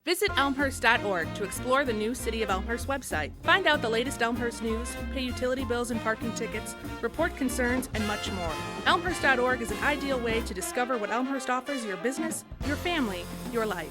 Visit elmhurst.org to explore the new City of Elmhurst website. Find out the latest Elmhurst news, pay utility bills and parking tickets, report concerns, and much more. Elmhurst.org is an ideal way to discover what Elmhurst offers your business, your family, your life.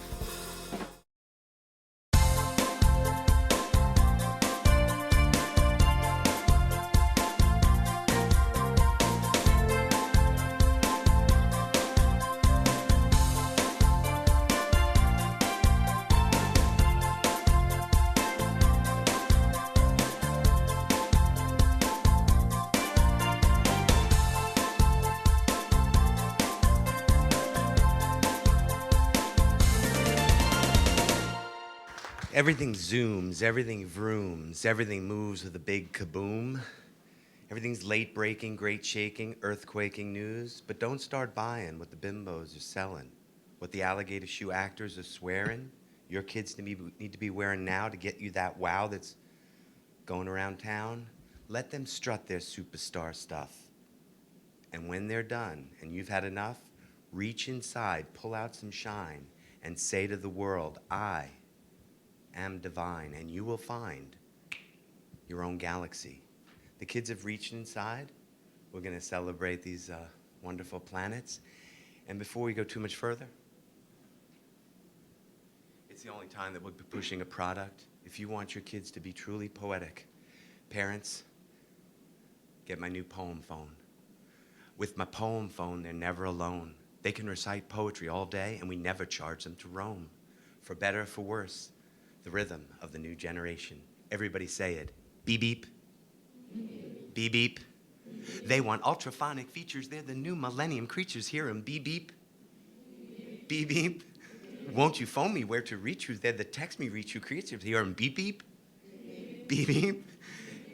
Everything zooms, everything vrooms, everything moves with a big kaboom. Everything's late breaking, great shaking, earthquaking news. But don't start buying what the bimbos are selling, what the alligator shoe actors are swearing. Your kids need to be wearing now to get you that wow that's going around town. Let them strut their superstar stuff. And when they're done and you've had enough, reach inside, pull out some shine, and say to the world, I am divine, and you will find your own galaxy. The kids have reached inside. We're going to celebrate these wonderful planets. And before we go too much further, it's the only time that we'll be pushing a product. If you want your kids to be truly poetic, parents, get my new poem phone. With my poem phone, they're never alone. They can recite poetry all day, and we never charge them to roam. For better or for worse, the rhythm of the new generation. Everybody say it. Beep, beep. Beep, beep. They want ultraphonic features. They're the new millennium creatures. Hear them. Beep, beep. Beep, beep. Won't you phone me where to reach you? They're the text me reach you creatures. Hear them. Beep, beep. Beep, beep.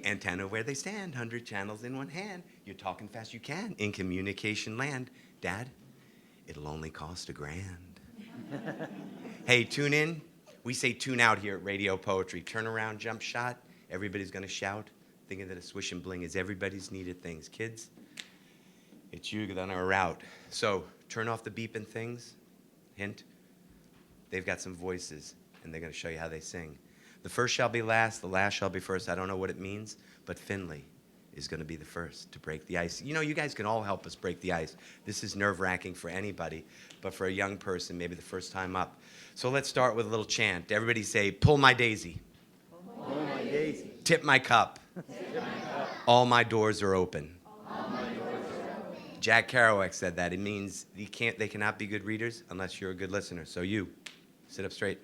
Antenna where they stand. 100 channels in one hand. You're talking fast you can. In communication land. Dad, it'll only cost $1,000. Hey, tune in. We say tune out here at Radio Poetry. Turn around, jump shot. Everybody's going to shout, thinking that a swish and bling is everybody's needed things. Kids, it's you that are out. So turn off the beeping things. Hint, they've got some voices, and they're going to show you how they sing. The first shall be last, the last shall be first. I don't know what it means, but Finley is going to be the first to break the ice. You know, you guys can all help us break the ice. This is nerve-wracking for anybody, but for a young person, maybe the first time up. So let's start with a little chant. Everybody say, pull my daisy. Pull my daisy. Tip my cup. Tip my cup. All my doors are open. All my doors are open. Jack Kerouac said that. It means they cannot be good readers unless you're a good listener. So you, sit up straight.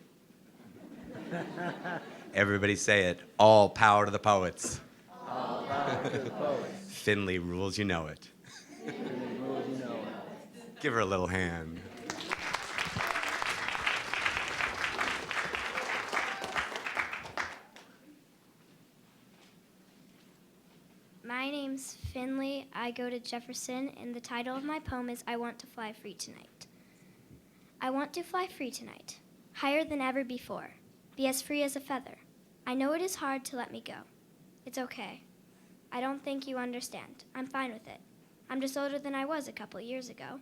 Everybody say it. All power to the poets. All power to the poets. Finley rules, you know it. Finley rules, you know it. Give her a little hand. My name's Finley. I go to Jefferson, and the title of my poem is I Want to Fly Free Tonight. I want to fly free tonight, higher than ever before, be as free as a feather. I know it is hard to let me go. It's okay. I don't think you understand. I'm fine with it. I'm just older than I was a couple years ago.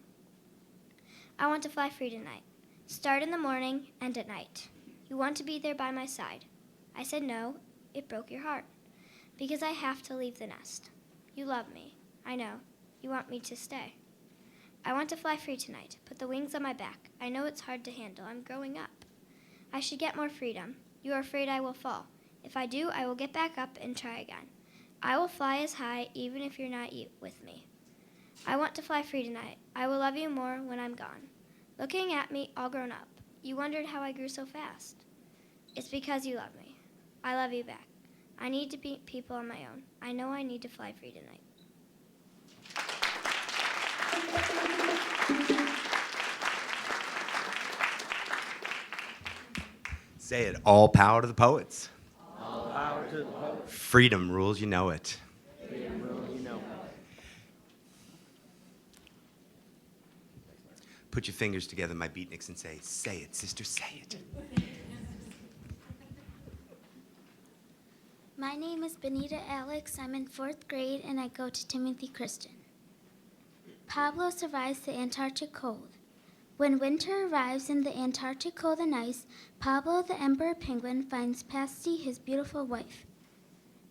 I want to fly free tonight. Start in the morning, end at night. You want to be there by my side. I said no. It broke your heart. Because I have to leave the nest. You love me. I know. You want me to stay. I want to fly free tonight. Put the wings on my back. I know it's hard to handle. I'm growing up. I should get more freedom. You are afraid I will fall. If I do, I will get back up and try again. I will fly as high even if you're not with me. I want to fly free tonight. I will love you more when I'm gone. Looking at me, all grown up, you wondered how I grew so fast. It's because you love me. I love you back. I need to meet people on my own. I know I need to fly free tonight. Say it. All power to the poets. All power to the poets. Freedom rules, you know it. Freedom rules, you know it. Put your fingers together, my beatniks, and say it, sister, say it. My name is Benita Alex. I'm in 4th grade, and I go to Timothy Christian. Pablo survives the Antarctic cold. When winter arrives in the Antarctic cold and ice, Pablo the emperor penguin finds Patsy his beautiful wife.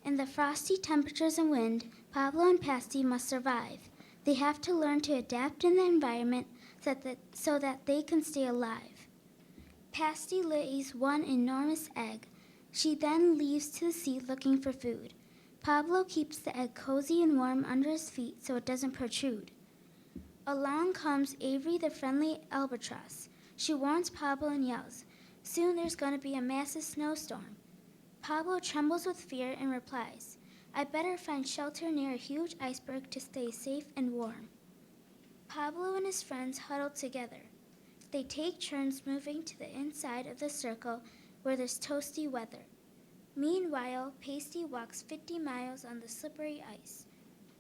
In the frosty temperatures and wind, Pablo and Patsy must survive. They have to learn to adapt in the environment so that they can stay alive. Patsy lays one enormous egg. She then leaves to the sea looking for food. Pablo keeps the egg cozy and warm under his feet so it doesn't protrude. Along comes Avery the friendly albatross. She warns Pablo and yells, "Soon there's going to be a massive snowstorm." Pablo trembles with fear and replies, "I better find shelter near a huge iceberg to stay safe and warm." Pablo and his friends huddle together. They take turns moving to the inside of the circle where there's toasty weather. Meanwhile, Pasty walks 50 miles on the slippery ice.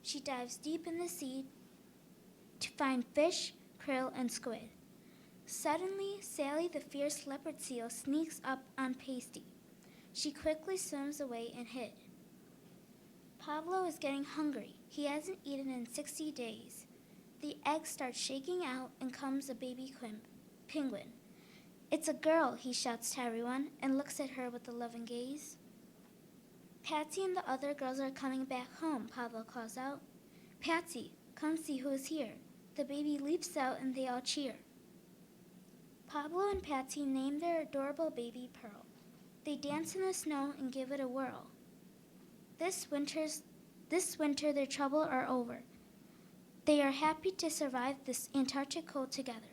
She dives deep in the sea to find fish, krill, and squid. Suddenly, Sally the fierce leopard seal sneaks up on Pasty. She quickly swims away and hid. Pablo is getting hungry. He hasn't eaten in 60 days. The egg starts shaking out and comes a baby penguin. "It's a girl," he shouts to everyone and looks at her with a loving gaze. "Patsy and the other girls are coming back home," Pablo calls out. "Patsy, come see who is here." The baby leaps out and they all cheer. Pablo and Patsy name their adorable baby Pearl. They dance in the snow and give it a whirl. This winter their troubles are over. They are happy to survive this Antarctic cold together.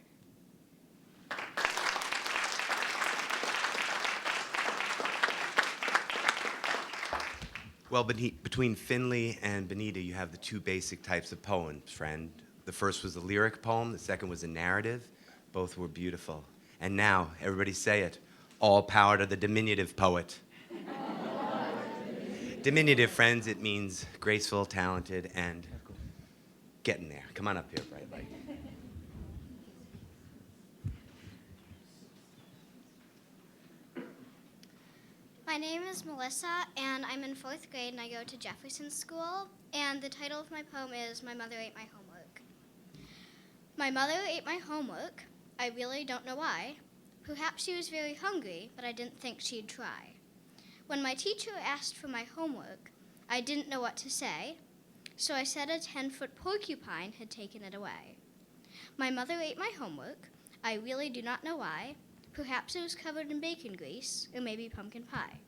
Well, between Finley and Benita, you have the two basic types of poems, friend. The first was a lyric poem, the second was a narrative. Both were beautiful. And now, everybody say it, all power to the diminutive poet. Diminutive, friends, it means graceful, talented, and getting there. Come on up here, bright light. My name is Melissa, and I'm in 4th grade, and I go to Jefferson School. And the title of my poem is My Mother Ate My Homework. My mother ate my homework. I really don't know why. Perhaps she was very hungry, but I didn't think she'd try. When my teacher asked for my homework, I didn't know what to say, so I said a 10-foot porcupine had taken it away. My mother ate my homework. I really do not know why. Perhaps it was covered in bacon grease, or maybe pumpkin pie.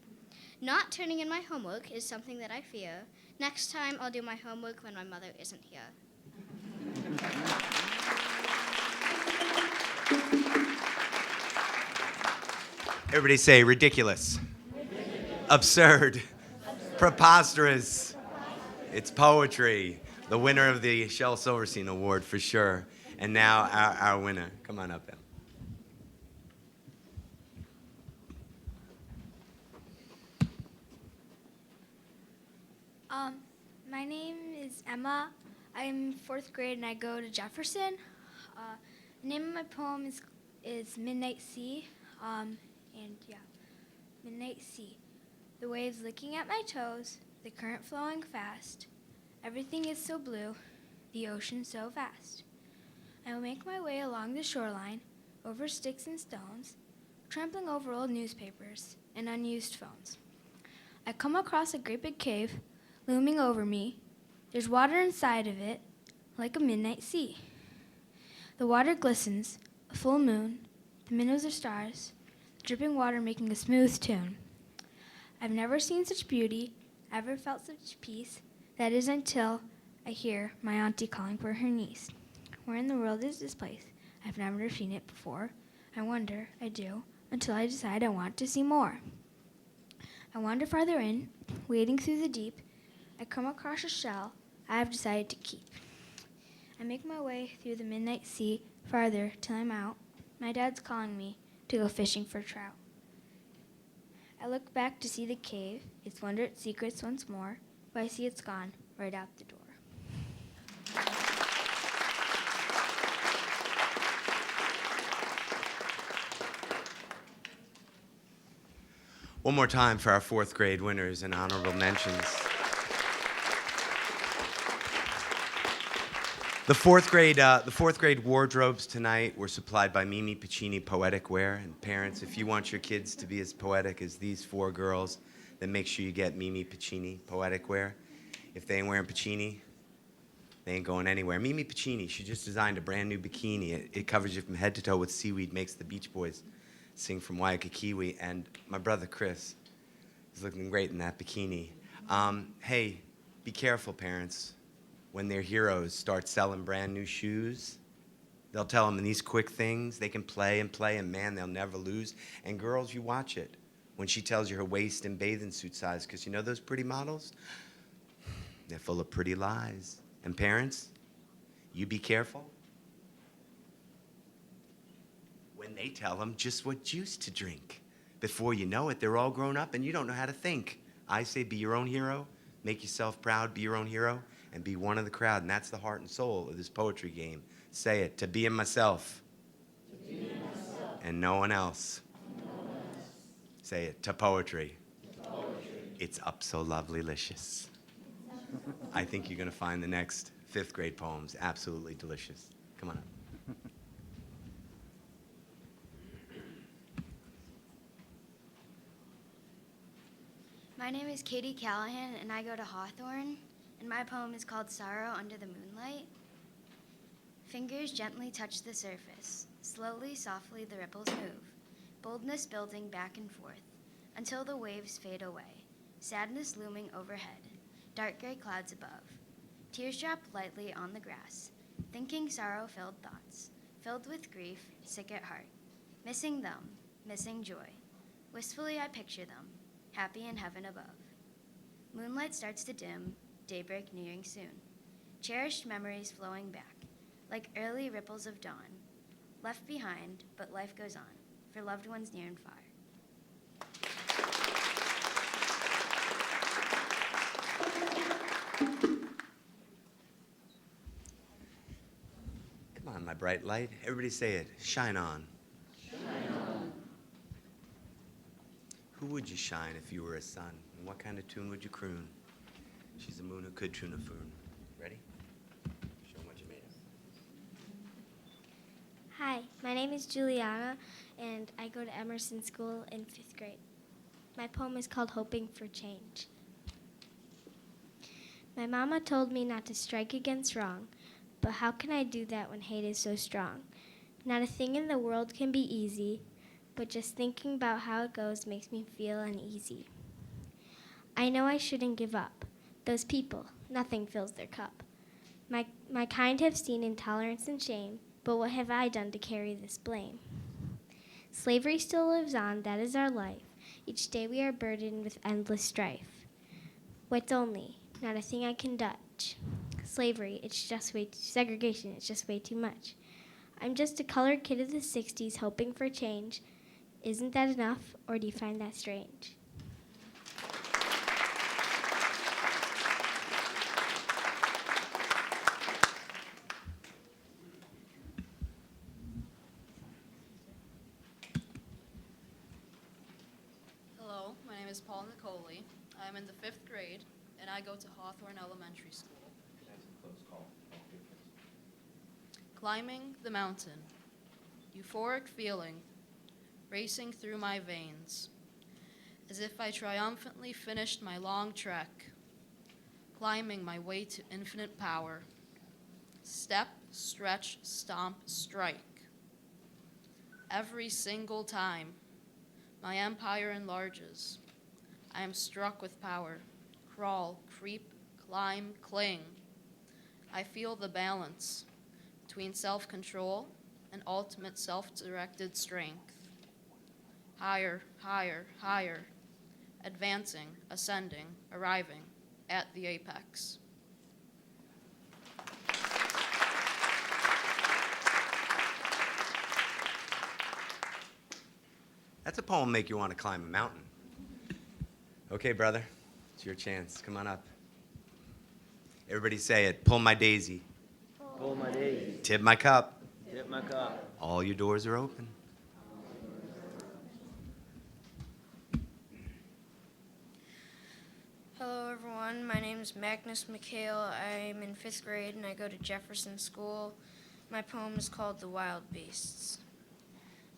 Not turning in my homework is something that I fear. Next time, I'll do my homework when my mother isn't here. Everybody say ridiculous. Absurd. Preposterous. It's poetry. The winner of the Shel Silverstein Award for sure. And now our winner. Come on up, Em. My name is Emma. I'm 4th grade and I go to Jefferson. The name of my poem is Midnight Sea. Midnight Sea. The waves licking at my toes, the current flowing fast. Everything is so blue, the ocean so vast. I will make my way along the shoreline, over sticks and stones, trampling over old newspapers and unused phones. I come across a great big cave, looming over me. There's water inside of it, like a midnight sea. The water glistens, a full moon, the minnows are stars, dripping water making a smooth tune. I've never seen such beauty, ever felt such peace. That is until I hear my auntie calling for her niece. Where in the world is this place? I've never seen it before. I wonder, I do, until I decide I want to see more. I wander farther in, wading through the deep. I come across a shell I have decided to keep. I make my way through the midnight sea farther till I'm out. My dad's calling me to go fishing for trout. I look back to see the cave, its wonder, its secrets once more, but I see it's gone right out the door. One more time for our 4th grade winners and honorable mentions. The fourth grade wardrobes tonight were supplied by Mimi Pacini Poetic Wear. And parents, if you want your kids to be as poetic as these 4 girls, then make sure you get Mimi Pacini Poetic Wear. If they ain't wearing Pacini, they ain't going anywhere. Mimi Pacini, she just designed a brand new bikini. It covers you from head to toe with seaweed, makes the Beach Boys sing from Waikiki. And my brother Chris is looking great in that bikini. Hey, be careful, parents. When their heroes start selling brand new shoes, they'll tell them in these quick things, they can play, and man, they'll never lose. And girls, you watch it when she tells you her waist and bathing suit size, because you know those pretty models? They're full of pretty lies. And parents, you be careful when they tell them just what juice to drink. Before you know it, they're all grown up and you don't know how to think. I say be your own hero, make yourself proud, be your own hero, and be one of the crowd. And that's the heart and soul of this poetry game. Say it, to be in myself, and no one else. Say it, to poetry. It's up so lovely-licious. I think you're going to find the next 5th grade poems absolutely delicious. Come on up. My name is Katie Callahan, and I go to Hawthorne, and my poem is called Sorrow Under the Moonlight. Fingers gently touch the surface. Slowly, softly, the ripples move, boldness building back and forth, until the waves fade away, sadness looming overhead, dark gray clouds above. Tears drop lightly on the grass, thinking sorrow-filled thoughts, filled with grief, sick at heart, missing them, missing joy. Wistfully I picture them, happy in heaven above. Moonlight starts to dim, daybreak nearing soon. Cherished memories flowing back, like early ripples of dawn. Left behind, but life goes on, for loved ones near and far. Come on, my bright light. Everybody say it. Shine on. Shine on. Who would you shine if you were a sun? And what kind of tune would you croon? She's a moon who could tune a foon. Ready? Show them what you made of. Hi, my name is Juliana, and I go to Emerson School in 5th grade. My poem is called Hoping for Change. My mama told me not to strike against wrong, but how can I do that when hate is so strong? Not a thing in the world can be easy, but just thinking about how it goes makes me feel uneasy. I know I shouldn't give up. Those people, nothing fills their cup. My kind have seen intolerance and shame, but what have I done to carry this blame? Slavery still lives on, that is our life. Each day we are burdened with endless strife. What's only, not a thing I can touch. Slavery, it's just segregation, it's just way too much. I'm just a colored kid of the 60s hoping for change. Isn't that enough, or do you find that strange? Hello, my name is Paul Nicoli. I'm in the 5th grade, and I go to Hawthorne Elementary School. Climbing the mountain, euphoric feeling racing through my veins, as if I triumphantly finished my long trek, climbing my way to infinite power. Step, stretch, stomp, strike. Every single time my empire enlarges, I am struck with power. Crawl, creep, climb, cling. I feel the balance between self-control and ultimate self-directed strength. Higher, higher, higher, advancing, ascending, arriving at the apex. That's a poem make you want to climb a mountain. Okay, brother, it's your chance. Come on up. Everybody say it. Pull my daisy. Pull my daisy. Tip my cup. Tip my cup. All your doors are open. Hello, everyone. everyone. My name is Magnus McHale. I'm in 5th grade and I go to Jefferson School. My poem is called The Wild Beasts.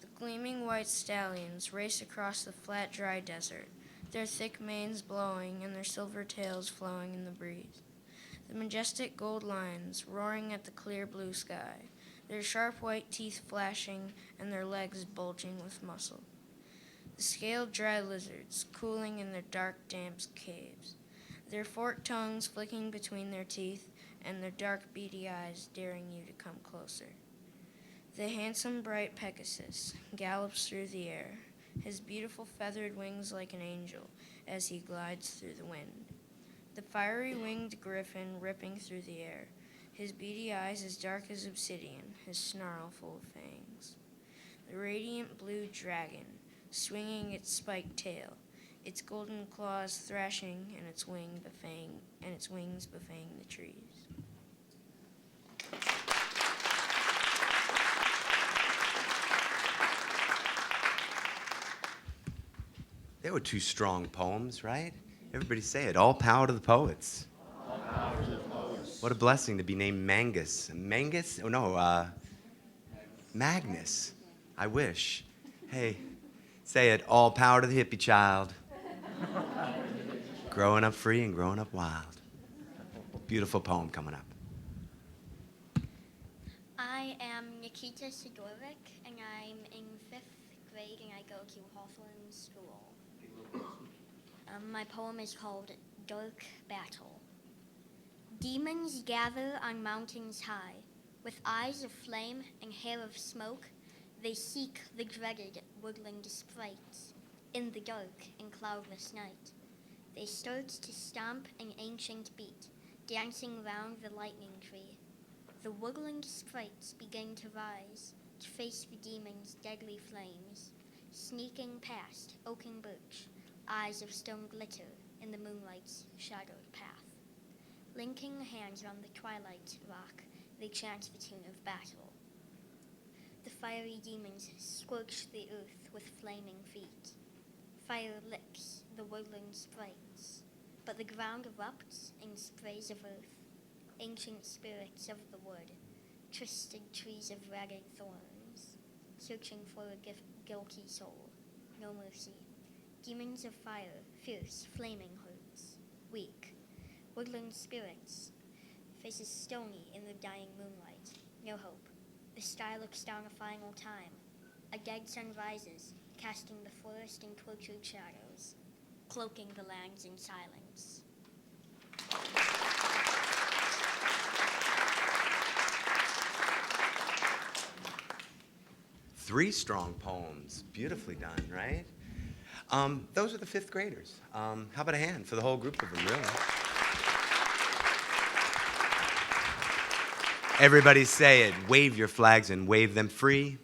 The gleaming white stallions race across the flat, dry desert, their thick manes blowing and their silver tails flowing in the breeze. The majestic gold lions roaring at the clear blue sky, their sharp white teeth flashing and their legs bulging with muscle. The scaled dry lizards cooling in their dark, damp caves, their forked tongues flicking between their teeth and their dark, beady eyes daring you to come closer. The handsome, bright Pegasus gallops through the air, his beautiful feathered wings like an angel as he glides through the wind. The fiery winged griffin ripping through the air, his beady eyes as dark as obsidian, his snarl full of fangs. The radiant blue dragon swinging its spiked tail, its golden claws thrashing and its wings buffeting the trees. They were two strong poems, right? Everybody say it. All power to the poets. All power to the poets. What a blessing to be named Mangus. Mangus? Oh, no, Magnus. I wish. Hey, say it. All power to the hippie child. Growing up free and growing up wild. Beautiful poem coming up. I am Nikita Sidorovic, and I'm in 5th grade, and I go to Hawthorne School. My poem is called Dark Battle. Demons gather on mountains high. With eyes of flame and hair of smoke, they seek the dreaded woodland sprites. In the dark and cloudless night, they start to stomp an ancient beat, dancing round the lightning tree. The woodland sprites begin to rise, to face the demon's deadly flames, sneaking past oaken birch, eyes of stone glitter in the moonlight's shadowed path. Linking hands on the twilight rock, they chant the tune of battle. The fiery demons scorch the earth with flaming feet. Fire licks the woodland sprites, but the ground erupts in sprays of earth. Ancient spirits of the wood, twisted trees of ragged thorns, searching for a guilty soul. No mercy. Demons of fire, fierce, flaming herds, weak. Woodland spirits, faces stony in the dying moonlight. No hope. The sky looks down a final time. A dead sun rises, casting the forest in tortured shadows, cloaking the lands in silence. Three strong poems. Beautifully done, right? Those are the 5th graders. How about a hand for the whole group of them, really? Everybody say it. Wave your flags and wave them free.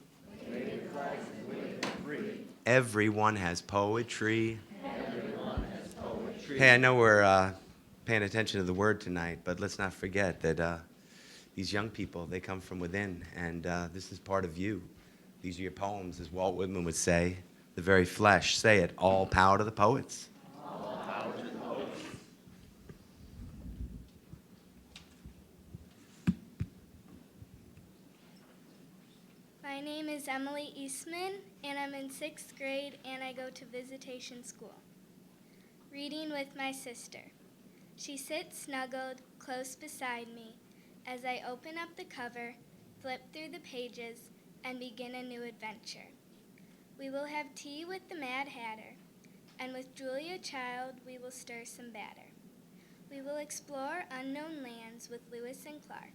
Wave your flags and wave them free. Everyone has poetry. Everyone has poetry. Hey, I know we're paying attention to the word tonight, but let's not forget that these young people, they come from within, and this is part of you. These are your poems, as Walt Whitman would say, the very flesh. Say it. All power to the poets. All power to the poets. My name is Emily Eastman, and I'm in 6th grade, and I go to Visitation School. Reading with my sister. She sits snuggled close beside me as I open up the cover, flip through the pages, and begin a new adventure. We will have tea with the Mad Hatter, and with Julia Child we will stir some batter. We will explore unknown lands with Lewis and Clark,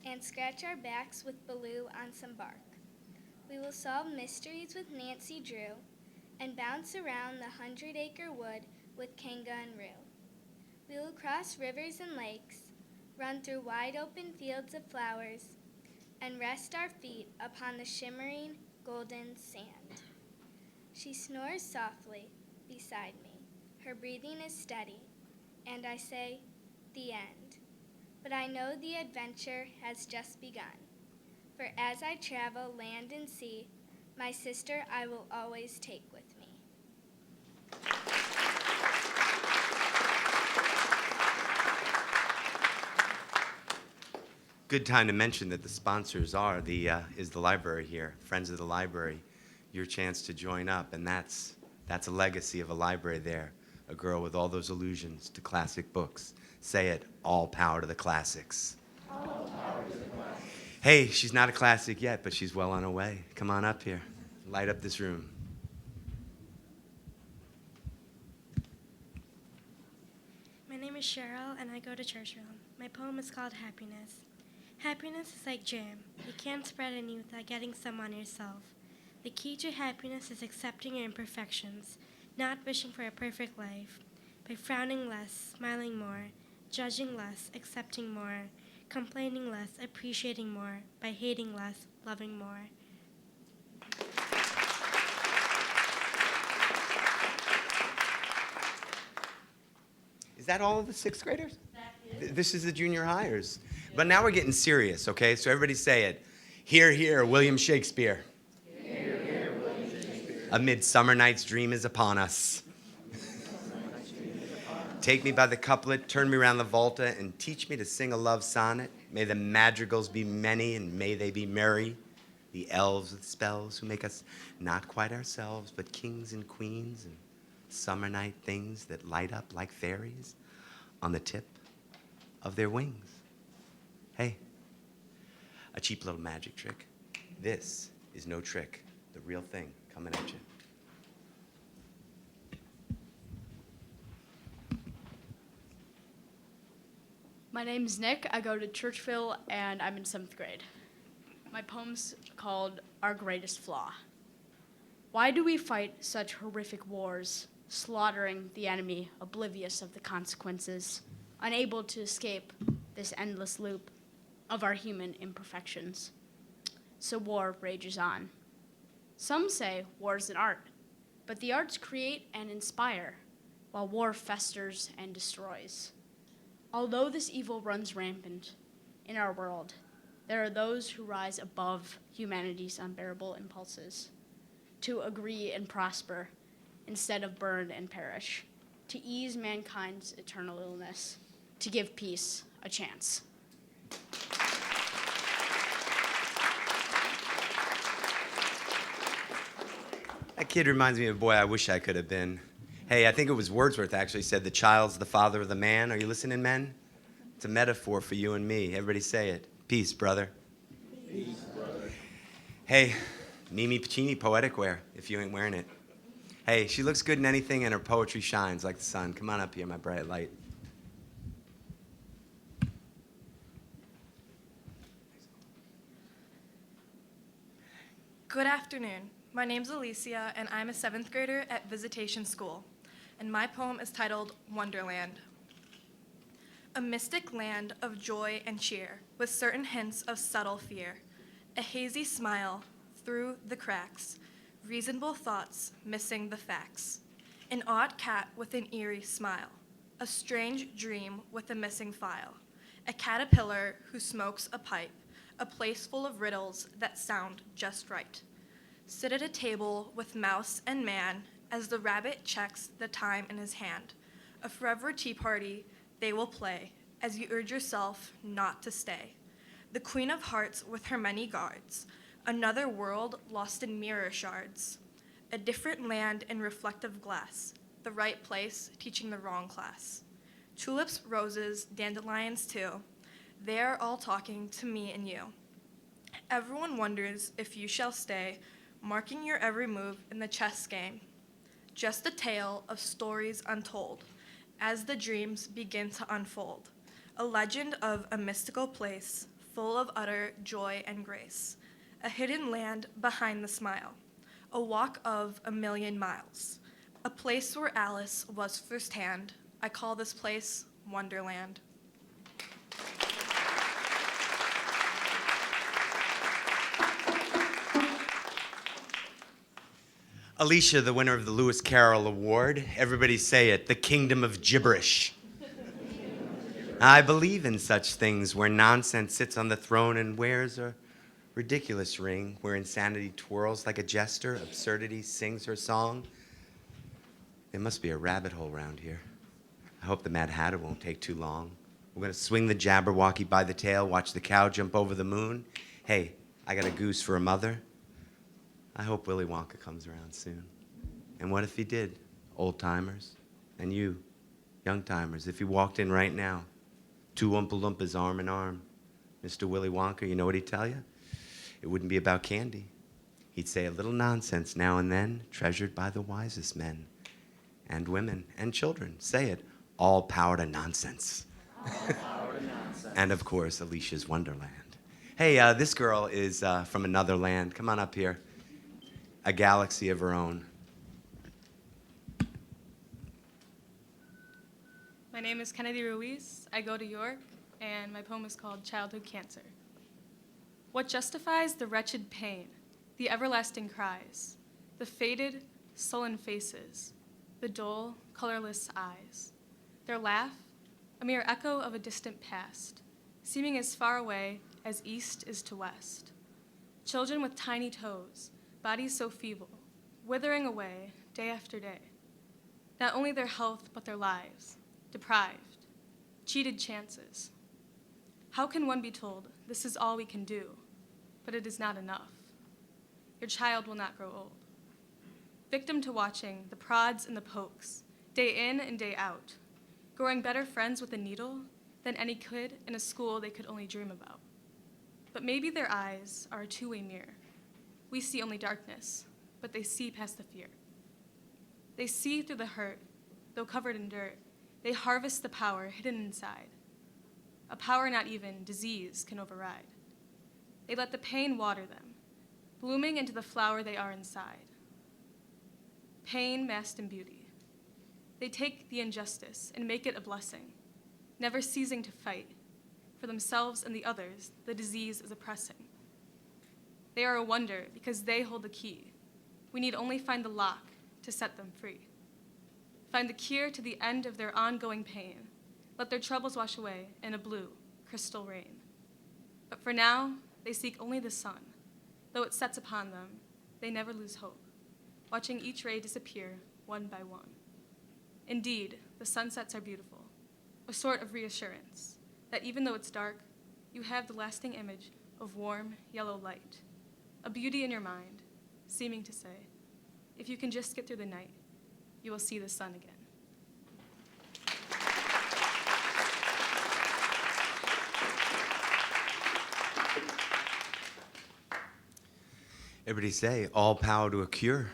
and scratch our backs with Baloo on some bark. We will solve mysteries with Nancy Drew, and bounce around the 100-acre wood with Kanga and Roo. We will cross rivers and lakes, run through wide-open fields of flowers, and rest our feet upon the shimmering golden sand. She snores softly beside me. Her breathing is steady, and I say, the end. But I know the adventure has just begun. For as I travel land and sea, my sister I will always take with me. Good time to mention that the sponsors are is the library here, Friends of the Library. Your chance to join up, and that's a legacy of a library there. A girl with all those allusions to classic books. Say it, all power to the classics. All power to the classics. Hey, she's not a classic yet, but she's well on her way. Come on up here. Light up this room. My name is Cheryl, and I go to Churchville. My poem is called Happiness. Happiness is like jam. You can't spread any without getting some on yourself. The key to happiness is accepting your imperfections, not wishing for a perfect life. By frowning less, smiling more, judging less, accepting more, complaining less, appreciating more, by hating less, loving more. Is that all of the sixth graders? This is the junior hires. But now we're getting serious, okay? So everybody say it. Hear, hear, William Shakespeare. Hear, hear, William Shakespeare. A Midsummer Night's Dream is upon us. Take me by the couplet, turn me round the volta, and teach me to sing a love sonnet. May the madrigals be many, and may they be merry. The elves with spells who make us not quite ourselves, but kings and queens and summer night things that light up like fairies on the tip of their wings. Hey, a cheap little magic trick. This is no trick, the real thing coming at you. My name is Nick. I go to Churchville, and I'm in 7th grade. My poem's called Our Greatest Flaw. Why do we fight such horrific wars, slaughtering the enemy, oblivious of the consequences, unable to escape this endless loop of our human imperfections? So war rages on. Some say war is an art, but the arts create and inspire, while war festers and destroys. Although this evil runs rampant in our world, there are those who rise above humanity's unbearable impulses, to agree and prosper instead of burn and perish, to ease mankind's eternal illness, to give peace a chance. That kid reminds me of a boy I wish I could have been. Hey, I think it was Wordsworth actually said, the child's the father of the man. Are you listening, men? It's a metaphor for you and me. Everybody say it. Peace, brother. Peace, brother. Hey, Mimi Pacini, poetic wear, if you ain't wearing it. Hey, she looks good in anything and her poetry shines like the sun. Come on up here, my bright light. Good afternoon. My name's Alicia, and I'm a 7th grader at Visitation School, and my poem is titled Wonderland. A mystic land of joy and cheer, with certain hints of subtle fear, a hazy smile through the cracks, reasonable thoughts missing the facts, an odd cat with an eerie smile, a strange dream with a missing file, a caterpillar who smokes a pipe, a place full of riddles that sound just right. Sit at a table with mouse and man as the rabbit checks the time in his hand. A forever tea party they will play as you urge yourself not to stay. The Queen of Hearts with her many guards, another world lost in mirror shards. A different land in reflective glass, the right place teaching the wrong class. Tulips, roses, dandelions too, they're all talking to me and you. Everyone wonders if you shall stay, marking your every move in the chess game. Just a tale of stories untold as the dreams begin to unfold. A legend of a mystical place full of utter joy and grace. A hidden land behind the smile. A walk of 1,000,000 miles. A place where Alice was firsthand. I call this place Wonderland. Alicia, the winner of the Lewis Carroll Award. Everybody say it, the kingdom of gibberish. I believe in such things where nonsense sits on the throne and wears a ridiculous ring, where insanity twirls like a jester, absurdity sings her song. There must be a rabbit hole around here. I hope the Mad Hatter won't take too long. We're going to swing the Jabberwocky by the tail, watch the cow jump over the moon. Hey, I got a goose for a mother. I hope Willy Wonka comes around soon. And what if he did, old timers? And you, young timers, if he walked in right now, two Oompa Loompas arm in arm, Mr. Willy Wonka, you know what he'd tell you? It wouldn't be about candy. He'd say a little nonsense now and then, treasured by the wisest men and women and children. Say it, all power to nonsense. And of course, Alicia's Wonderland. Hey, this girl is from another land. Come on up here. A galaxy of her own. My name is Kennedy Ruiz. I go to York, and my poem is called Childhood Cancer. What justifies the wretched pain, the everlasting cries, the faded, sullen faces, the dull, colorless eyes? Their laugh, a mere echo of a distant past, seeming as far away as east is to west. Children with tiny toes, bodies so feeble, withering away day after day. Not only their health, but their lives, deprived, cheated chances. How can one be told, this is all we can do, but it is not enough? Your child will not grow old. Victim to watching the prods and the pokes, day in and day out, growing better friends with a needle than any kid in a school they could only dream about. But maybe their eyes are a two-way mirror. We see only darkness, but they see past the fear. They see through the hurt, though covered in dirt. They harvest the power hidden inside, a power not even disease can override. They let the pain water them, blooming into the flower they are inside. Pain masked in beauty. They take the injustice and make it a blessing, never ceasing to fight. For themselves and the others, the disease is oppressing. They are a wonder because they hold the key. We need only find the lock to set them free. Find the cure to the end of their ongoing pain. Let their troubles wash away in a blue, crystal rain. But for now, they seek only the sun. Though it sets upon them, they never lose hope, watching each ray disappear one by one. Indeed, the sunsets are beautiful, a sort of reassurance that even though it's dark, you have the lasting image of warm, yellow light, a beauty in your mind, seeming to say, if you can just get through the night, you will see the sun again. Everybody say, all power to a cure.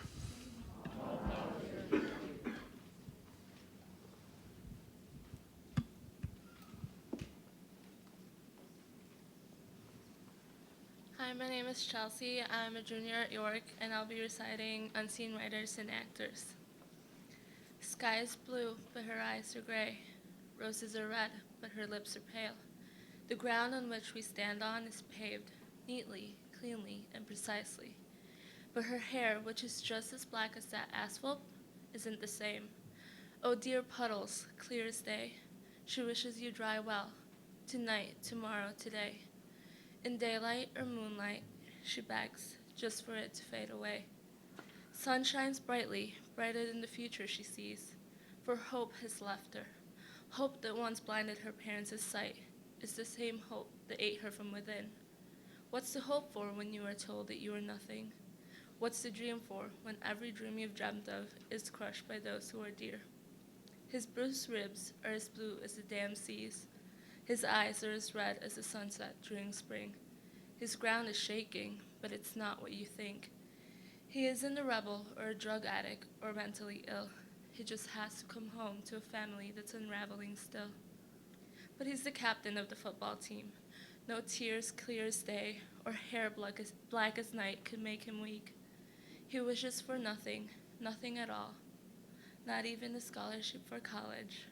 Hi, my name is Chelsea. I'm a junior at York, and I'll be reciting Unseen Writers and Actors. Sky is blue, but her eyes are gray. Roses are red, but her lips are pale. The ground on which we stand on is paved, neatly, cleanly, and precisely. But her hair, which is just as black as that asphalt, isn't the same. Oh, dear puddles, clear as day. She wishes you dry well, tonight, tomorrow, today. In daylight or moonlight, she begs, just for it to fade away. Sun shines brightly, brighter than the future she sees, for hope has left her. Hope that once blinded her parents' sight is the same hope that ate her from within. What's to hope for when you are told that you are nothing? What's to dream for when every dream you've dreamt of is crushed by those who are dear? His bruised ribs are as blue as the damn seas. His eyes are as red as the sunset during spring. His ground is shaking, but it's not what you think. He isn't a rebel or a drug addict or mentally ill. He just has to come home to a family that's unraveling still. But he's the captain of the football team. No tears clear as day or hair black as night could make him weak. He wishes for nothing, nothing at all. Not even a scholarship for college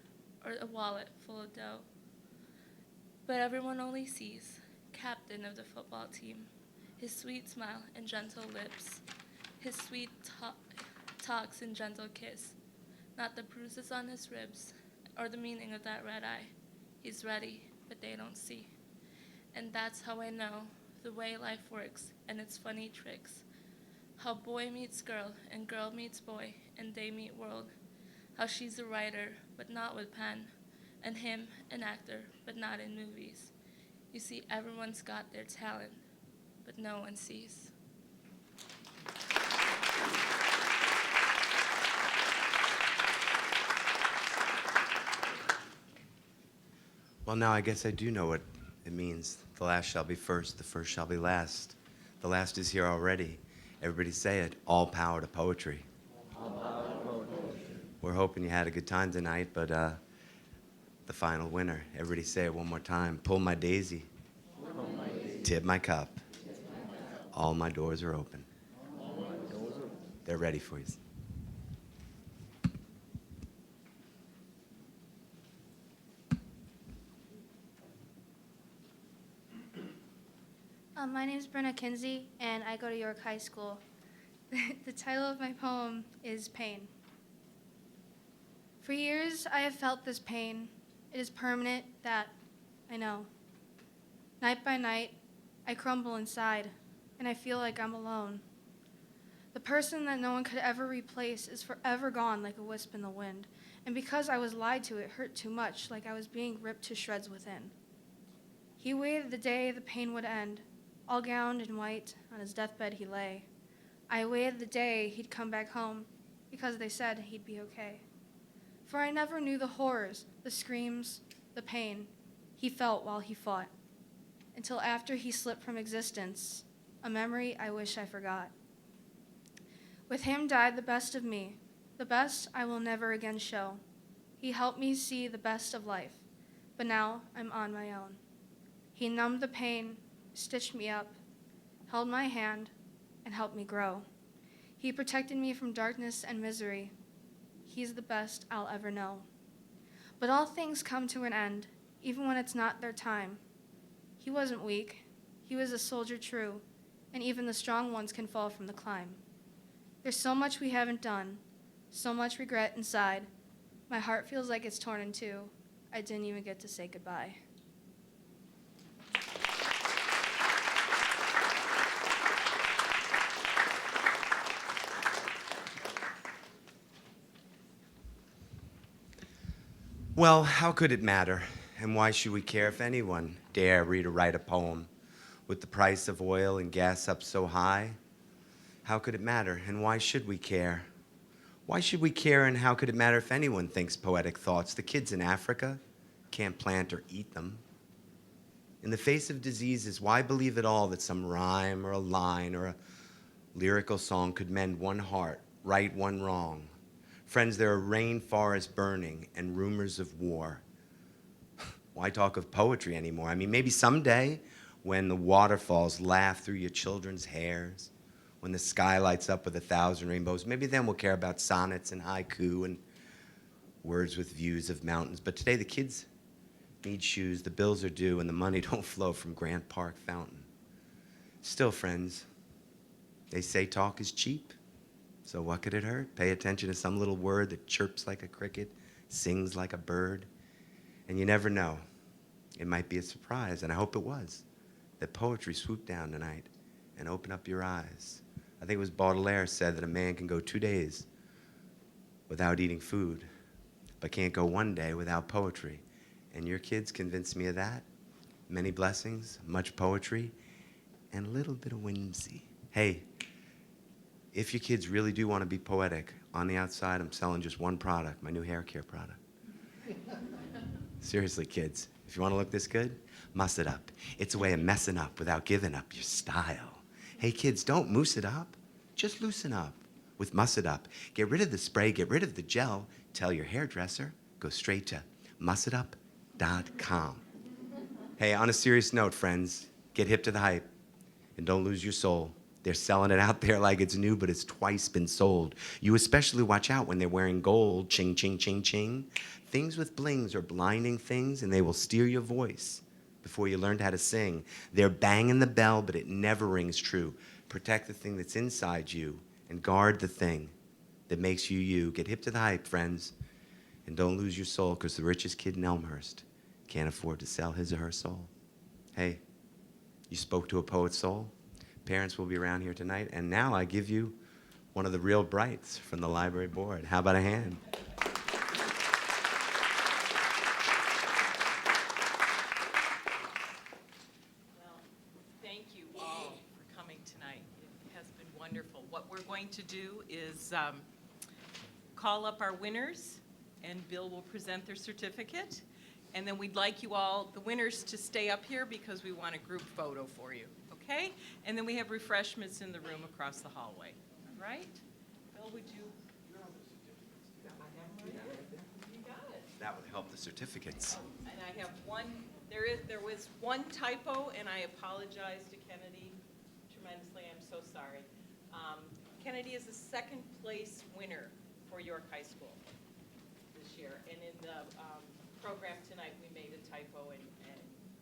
or a wallet full of dough. But everyone only sees, captain of the football team, his sweet smile and gentle lips, his sweet talks and gentle kiss, not the bruises on his ribs or the meaning of that red eye. He's ready, but they don't see. And that's how I know the way life works and its funny tricks. How boy meets girl and girl meets boy and they meet world. How she's a writer, but not with pen, and him an actor, but not in movies. You see, everyone's got their talent, but no one sees. Well, now I guess I do know what it means. The last shall be first, the first shall be last. The last is here already. Everybody say it, all power to poetry. All power to poetry. We're hoping you had a good time tonight, but the final winner, everybody say it one more time. Pull my daisy, tip my cup, all my doors are open. They're ready for you. My name is Brenna Kinsey, and I go to York High School. The title of my poem is Pain. For years, I have felt this pain. It is permanent, that I know. Night by night, I crumble inside, and I feel like I'm alone. The person that no one could ever replace is forever gone like a wisp in the wind, and because I was lied to, it hurt too much, like I was being ripped to shreds within. He waited the day the pain would end. All gowned in white, on his deathbed he lay. I waited the day he'd come back home, because they said he'd be okay. For I never knew the horrors, the screams, the pain he felt while he fought, until after he slipped from existence, a memory I wish I forgot. With him died the best of me, the best I will never again show. He helped me see the best of life, but now I'm on my own. He numbed the pain, stitched me up, held my hand, and helped me grow. He protected me from darkness and misery. He's the best I'll ever know. But all things come to an end, even when it's not their time. He wasn't weak. He was a soldier true, and even the strong ones can fall from the climb. There's so much we haven't done, so much regret inside. My heart feels like it's torn in two. I didn't even get to say goodbye. Well, how could it matter? And why should we care if anyone dare read or write a poem? With the price of oil and gas up so high, how could it matter? And why should we care? Why should we care, and how could it matter if anyone thinks poetic thoughts? The kids in Africa can't plant or eat them. In the face of diseases, why believe at all that some rhyme or a line or a lyrical song could mend one heart, right one wrong? Friends, there are rainforests burning and rumors of war. Why talk of poetry anymore? I mean, maybe someday when the waterfalls laugh through your children's hairs, when the sky lights up with 1,000 rainbows, maybe then we'll care about sonnets and haiku and words with views of mountains. But today the kids need shoes, the bills are due, and the money don't flow from Grant Park Fountain. Still, friends, they say talk is cheap. So what could it hurt? Pay attention to some little word that chirps like a cricket, sings like a bird. And you never know. It might be a surprise, and I hope it was, that poetry swooped down tonight and opened up your eyes. I think it was Baudelaire said that a man can go 2 days without eating food, but can't go 1 day without poetry. And your kids convinced me of that. Many blessings, much poetry, and a little bit of whimsy. Hey, if your kids really do want to be poetic, on the outside I'm selling just one product, my new hair care product. Seriously, kids, if you want to look this good, muss it up. It's a way of messing up without giving up your style. Hey kids, don't mousse it up, just loosen up with Muss It Up. Get rid of the spray, get rid of the gel, tell your hairdresser, go straight to mussitup.com. Hey, on a serious note, friends, get hip to the hype and don't lose your soul. They're selling it out there like it's new, but it's twice been sold. You especially watch out when they're wearing gold, ching, ching, ching, ching. Things with blings are blinding things, and they will steer your voice before you learned how to sing. They're banging the bell, but it never rings true. Protect the thing that's inside you, and guard the thing that makes you you. Get hip to the hype, friends, and don't lose your soul, because the richest kid in Elmhurst can't afford to sell his or her soul. Hey, you spoke to a poet's soul. Parents will be around here tonight, and now I give you one of the real brights from the library board. How about a hand? is call up our winners, and Bill will present their certificate. And then we'd like you all, the winners, to stay up here because we want a group photo for you, okay? And then we have refreshments in the room across the hallway, all right? Bill, would you? You got it. That would help the certificates. And I have one, there was one typo, and I apologize to Kennedy tremendously. I'm so sorry. Kennedy is the second place winner for York High School this year. And in the program tonight, we made a typo and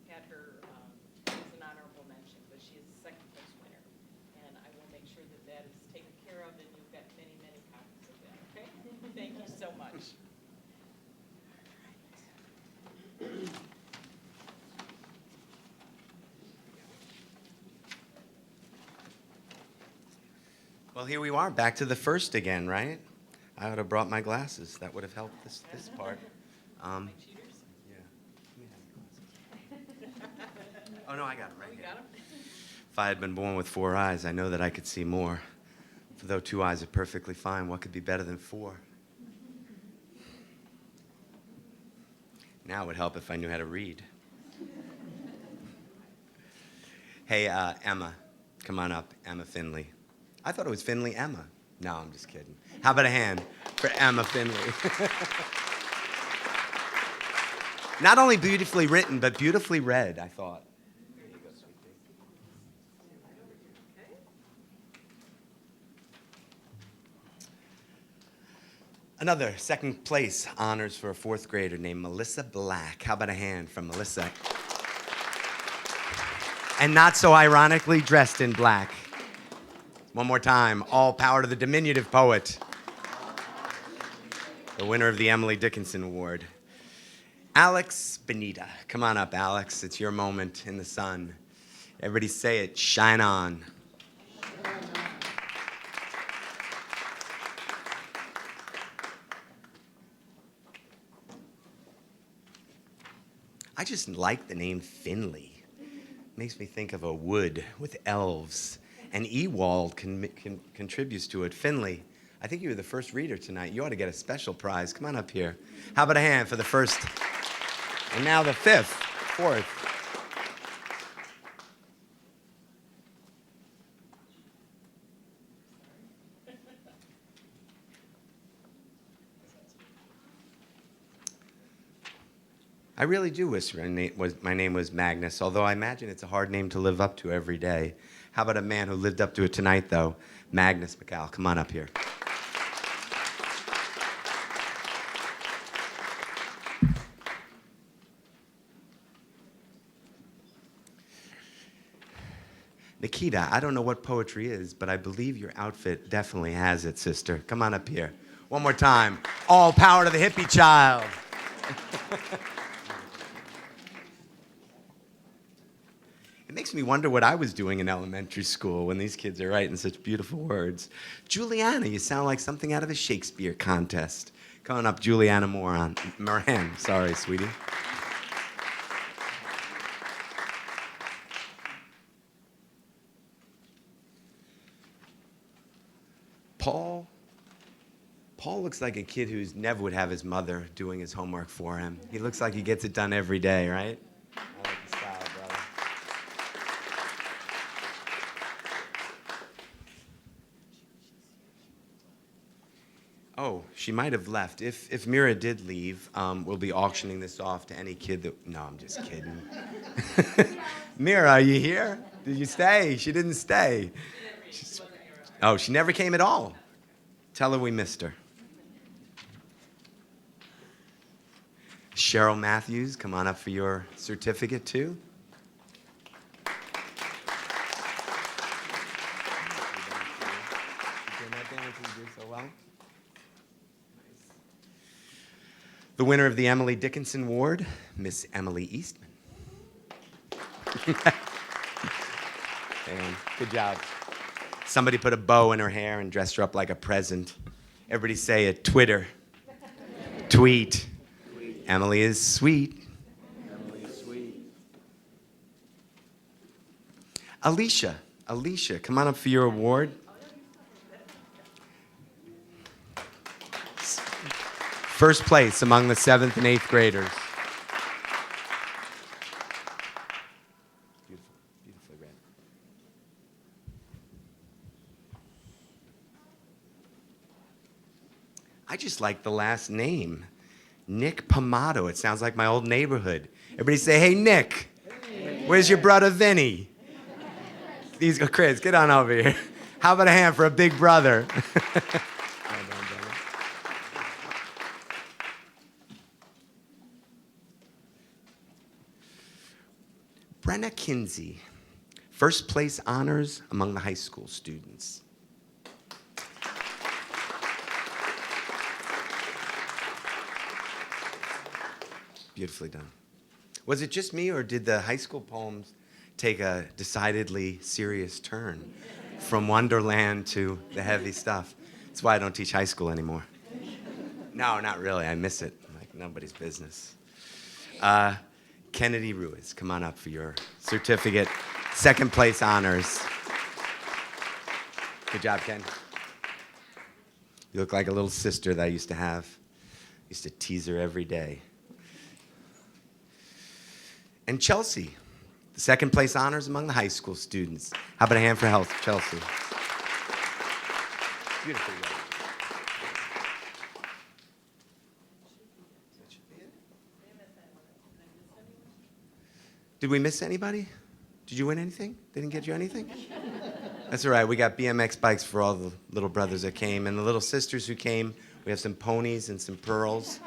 had her as an honorable mention, but she is the second place winner. And I will make sure that that is taken care of, and you've got many, many copies of that, okay? Thank you so much. Well, here we are, back to the first again, right? I would have brought my glasses. That would have helped this part. Yeah. Oh, no, I got it right here. If I had been born with 4 eyes, I know that I could see more. For though 2 eyes are perfectly fine, what could be better than 4? Now it would help if I knew how to read. Hey, Emma, come on up, Emma Finley. I thought it was Finley Emma. No, I'm just kidding. How about a hand for Emma Finley? Not only beautifully written, but beautifully read, I thought. There you go, sweet thing. Another second place honors for a 4th grader named Melissa Black. How about a hand from Melissa? And not so ironically dressed in black. One more time, all power to the diminutive poet. The winner of the Emily Dickinson Award. Alex Benita. Come on up, Alex. It's your moment in the sun. Everybody say it, shine on. I just like the name Finley. Makes me think of a wood with elves. And Ewald contributes to it. Finley, I think you were the first reader tonight. You ought to get a special prize. Come on up here. How about a hand for the first, and now the 5th, 4th. I really do wish my name was Magnus, although I imagine it's a hard name to live up to every day. How about a man who lived up to it tonight, though? Magnus McCall. Come on up here. Nikita, I don't know what poetry is, but I believe your outfit definitely has it, sister. Come on up here. One more time. All power to the hippie child. It makes me wonder what I was doing in elementary school when these kids are writing such beautiful words. Juliana, you sound like something out of a Shakespeare contest. Come on up, Juliana Moran. Sorry, sweetie. Paul looks like a kid who never would have his mother doing his homework for him. He looks like he gets it done every day, right? I like the style, brother. Oh, she might have left. If Mira did leave, we'll be auctioning this off to any kid that... No, I'm just kidding. Mira, are you here? Did you stay? She didn't stay. Oh, she never came at all. Tell her we missed her. Cheryl Matthews, come on up for your certificate, too. The winner of the Emily Dickinson Award, Miss Emily Eastman. Good job. Somebody put a bow in her hair and dressed her up like a present. Everybody say it. Twitter. Tweet. Emily is sweet. Emily is sweet. Alicia, come on up for your award. First place among the 7th and 8th graders. Beautiful, beautifully read. I just like the last name, Nick Pomato. It sounds like my old neighborhood. Everybody say, hey, Nick. Hey. Where's your brother, Vinny? These go, Chris, get on over here. How about a hand for a big brother? Brenna Kinsey, first place honors among the high school students. Beautifully done. Was it just me, or did the high school poems take a decidedly serious turn from Wonderland to the heavy stuff? That's why I don't teach high school anymore. No, not really. I miss it like nobody's business. Kennedy Ruiz, come on up for your certificate. Second place honors. Good job, Ken. You look like a little sister that I used to have. Used to tease her every day. And Chelsea, the second place honors among the high school students. How about a hand for health, Chelsea? Beautiful. Did we miss anybody? Did you win anything? They didn't get you anything? That's all right. We got BMX bikes for all the little brothers that came, and the little sisters who came. We have some ponies and some pearls.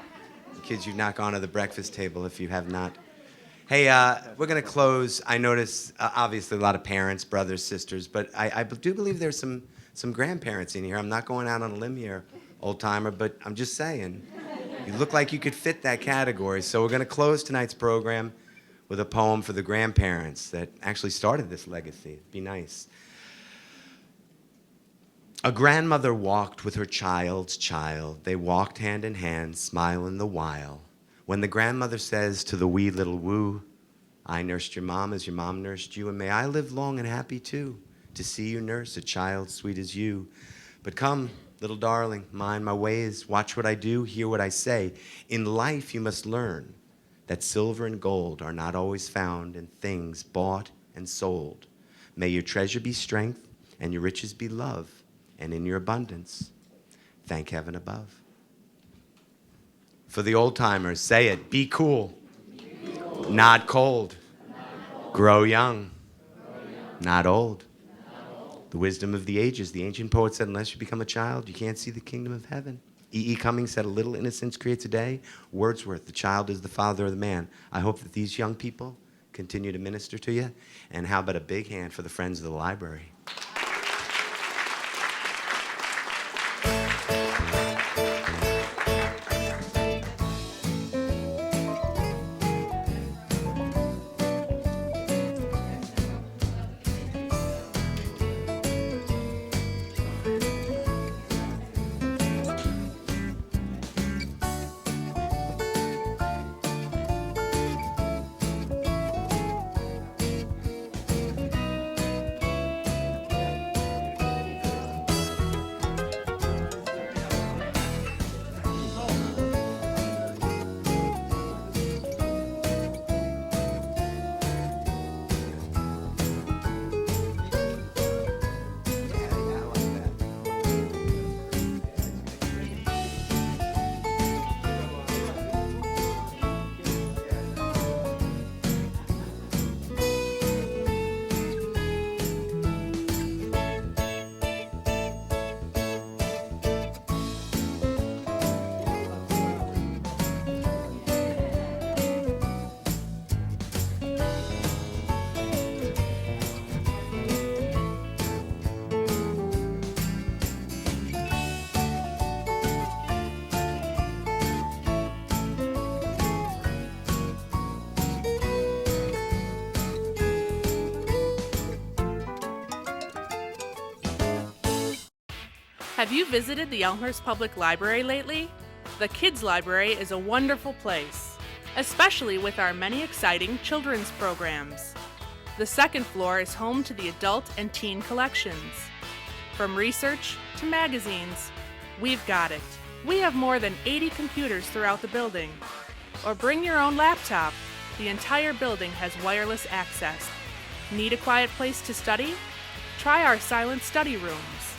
The kids, you knock onto the breakfast table if you have not. Hey, we're going to close. I notice, obviously, a lot of parents, brothers, sisters, but I do believe there's some grandparents in here. I'm not going out on a limb here, old-timer, but I'm just saying. You look like you could fit that category. So we're going to close tonight's program with a poem for the grandparents that actually started this legacy. Be nice. A grandmother walked with her child's child. They walked hand in hand, smiling the while. When the grandmother says to the wee little woo, I nursed your mom as your mom nursed you, and may I live long and happy too, to see you nurse a child sweet as you. But come, little darling, mind my ways, watch what I do, hear what I say. In life you must learn that silver and gold are not always found in things bought and sold. May your treasure be strength, and your riches be love, and in your abundance, thank heaven above. For the old-timers, say it, be cool, not cold, grow young, not old. The wisdom of the ages, the ancient poet said, unless you become a child, you can't see the kingdom of heaven. E.E. Cummings said, a little innocence creates a day. Wordsworth, the child is the father of the man. I hope that these young people continue to minister to you. And how about a big hand for the Friends of the Library? Have you visited the Elmhurst Public Library lately? The Kids Library is a wonderful place, especially with our many exciting children's programs. The second floor is home to the adult and teen collections. From research to magazines, we've got it. We have more than 80 computers throughout the building. Or bring your own laptop. The entire building has wireless access. Need a quiet place to study? Try our silent study rooms.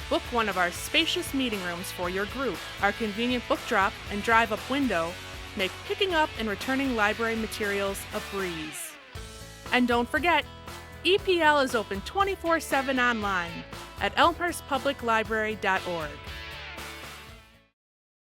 Book one of our spacious meeting rooms for your group. Our convenient book drop and drive-up window make picking up and returning library materials a breeze. And don't forget, EPL is open 24/7 online at elmhurstpubliclibrary.org.